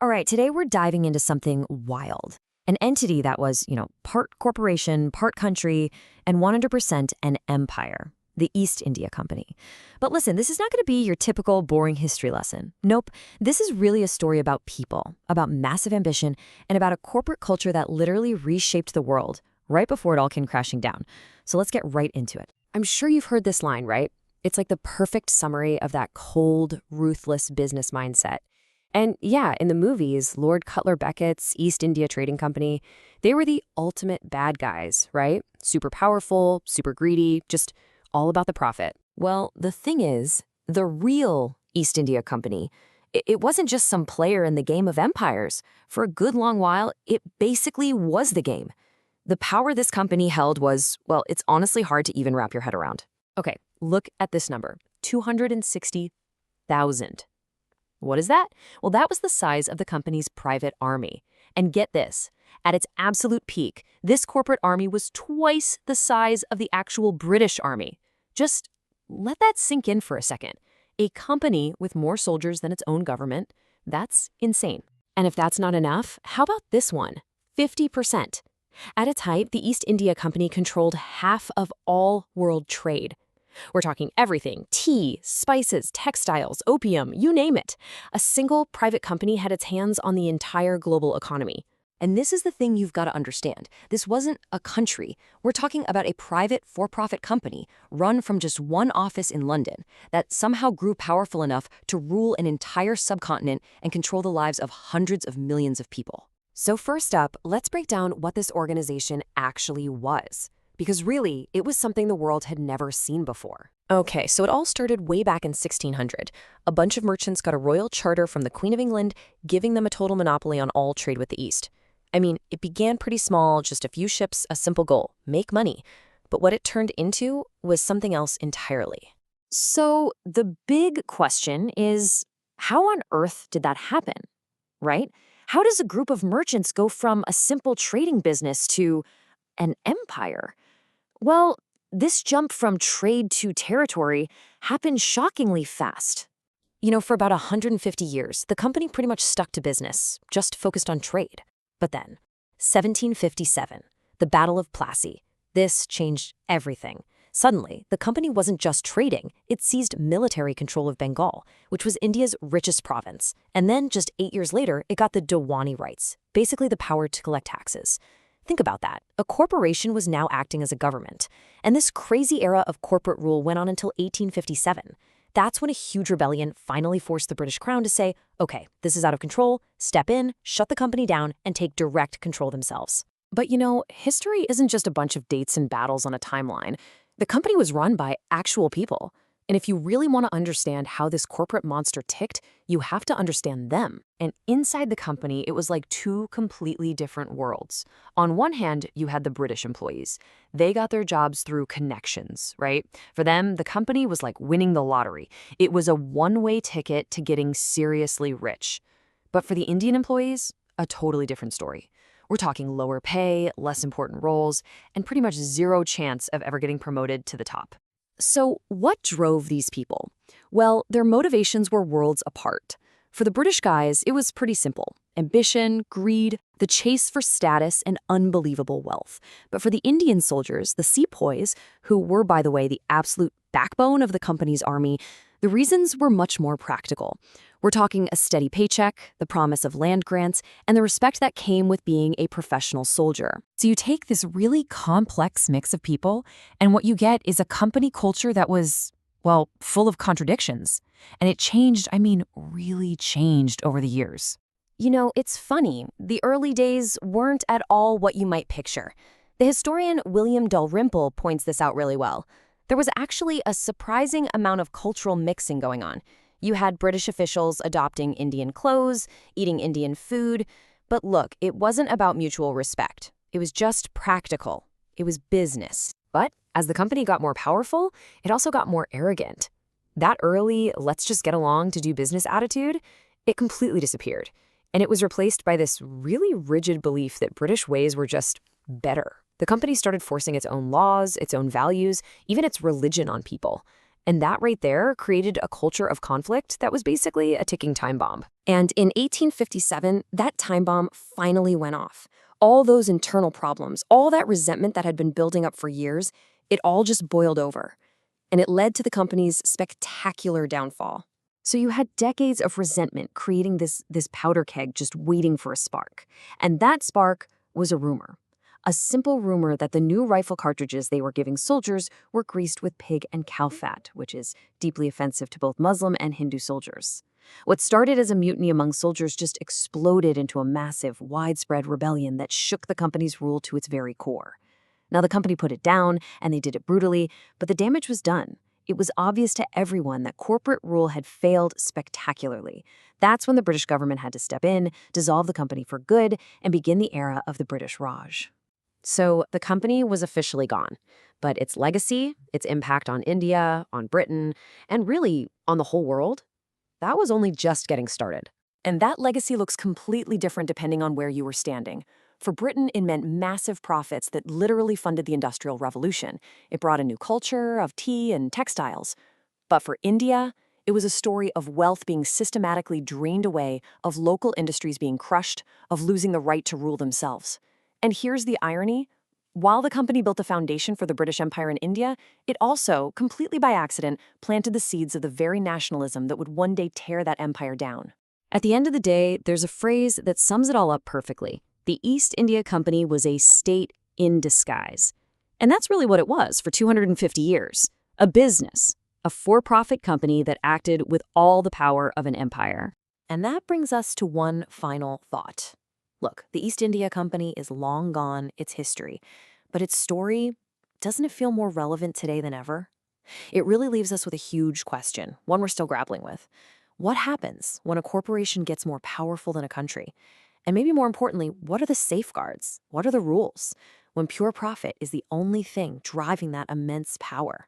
All right, today we're diving into something wild. An entity that was, part corporation, part country, and 100% an empire, the East India Company. But listen, this is not going to be your typical boring history lesson. Nope, this is really a story about people, about massive ambition, and about a corporate culture that literally reshaped the world right before it all came crashing down. So let's get right into it. I'm sure you've heard this line, right? It's like the perfect summary of that cold, ruthless business mindset. And yeah, in the movies, Lord Cutler Beckett's East India Trading Company, they were the ultimate bad guys, right? Super powerful, super greedy, just all about the profit. Well, the thing is, the real East India Company, it wasn't just some player in the game of empires. For a good long while, it basically was the game. The power this company held was, well, it's honestly hard to even wrap your head around. Okay, look at this number, 260,000. What is that? Well, that was the size of the company's private army. And get this, at its absolute peak, this corporate army was twice the size of the actual British army. Just let that sink in for a second. A company with more soldiers than its own government, that's insane. And if that's not enough, how about this one? 50%. At its height, the East India Company controlled half of all world trade. We're talking everything: tea, spices, textiles, opium, you name it. A single private company had its hands on the entire global economy. And this is the thing you've got to understand. This wasn't a country. We're talking about a private for-profit company run from just one office in London that somehow grew powerful enough to rule an entire subcontinent and control the lives of hundreds of millions of people. So first up, let's break down what this organization actually was. Because really, it was something the world had never seen before. Okay, so it all started way back in 1600. A bunch of merchants got a royal charter from the Queen of England, giving them a total monopoly on all trade with the East. I mean, it began pretty small, just a few ships, a simple goal: make money. But what it turned into was something else entirely. So the big question is, how on earth did that happen, right? How does a group of merchants go from a simple trading business to an empire? Well, this jump from trade to territory happened shockingly fast. For about 150 years, the company pretty much stuck to business, just focused on trade. But then, 1757, the Battle of Plassey. This changed everything. Suddenly, the company wasn't just trading, it seized military control of Bengal, which was India's richest province. And then, just 8 years later, it got the Diwani rights, basically the power to collect taxes. Think about that. A corporation was now acting as a government. And this crazy era of corporate rule went on until 1857. That's when a huge rebellion finally forced the British Crown to say, okay, this is out of control, step in, shut the company down, and take direct control themselves. But history isn't just a bunch of dates and battles on a timeline. The company was run by actual people. And if you really want to understand how this corporate monster ticked, you have to understand them. And inside the company, it was like two completely different worlds. On one hand, you had the British employees. They got their jobs through connections, right? For them, the company was like winning the lottery. It was a one-way ticket to getting seriously rich. But for the Indian employees, a totally different story. We're talking lower pay, less important roles, and pretty much zero chance of ever getting promoted to the top. So what drove these people? Well, their motivations were worlds apart. For the British guys, it was pretty simple: ambition, greed, the chase for status, and unbelievable wealth. But for the Indian soldiers, the sepoys, who were, by the way, the absolute backbone of the company's army, the reasons were much more practical. We're talking a steady paycheck, the promise of land grants, and the respect that came with being a professional soldier. So you take this really complex mix of people, and what you get is a company culture that was, well, full of contradictions. And it changed, really changed over the years. It's funny. The early days weren't at all what you might picture. The historian William Dalrymple points this out really well. There was actually a surprising amount of cultural mixing going on. You had British officials adopting Indian clothes, eating Indian food. But look, it wasn't about mutual respect. It was just practical. It was business. But as the company got more powerful, it also got more arrogant. That early, let's just get along to do business attitude, it completely disappeared. And it was replaced by this really rigid belief that British ways were just better. The company started forcing its own laws, its own values, even its religion on people. And that right there created a culture of conflict that was basically a ticking time bomb. And in 1857, that time bomb finally went off. All those internal problems, all that resentment that had been building up for years, it all just boiled over. And it led to the company's spectacular downfall. So you had decades of resentment creating this powder keg just waiting for a spark. And that spark was a rumor. A simple rumor that the new rifle cartridges they were giving soldiers were greased with pig and cow fat, which is deeply offensive to both Muslim and Hindu soldiers. What started as a mutiny among soldiers just exploded into a massive, widespread rebellion that shook the company's rule to its very core. Now, the company put it down, and they did it brutally, but the damage was done. It was obvious to everyone that corporate rule had failed spectacularly. That's when the British government had to step in, dissolve the company for good, and begin the era of the British Raj. So the company was officially gone, but its legacy, its impact on India, on Britain, and really on the whole world, that was only just getting started. And that legacy looks completely different depending on where you were standing. For Britain, it meant massive profits that literally funded the Industrial Revolution. It brought a new culture of tea and textiles. But for India, it was a story of wealth being systematically drained away, of local industries being crushed, of losing the right to rule themselves. And here's the irony. While the company built the foundation for the British Empire in India, it also, completely by accident, planted the seeds of the very nationalism that would one day tear that empire down. At the end of the day, there's a phrase that sums it all up perfectly. The East India Company was a state in disguise. And that's really what it was for 250 years. A business, a for-profit company that acted with all the power of an empire. And that brings us to one final thought. Look, the East India Company is long gone, it's history. But its story, doesn't it feel more relevant today than ever? It really leaves us with a huge question, one we're still grappling with. What happens when a corporation gets more powerful than a country? And maybe more importantly, what are the safeguards? What are the rules when pure profit is the only thing driving that immense power?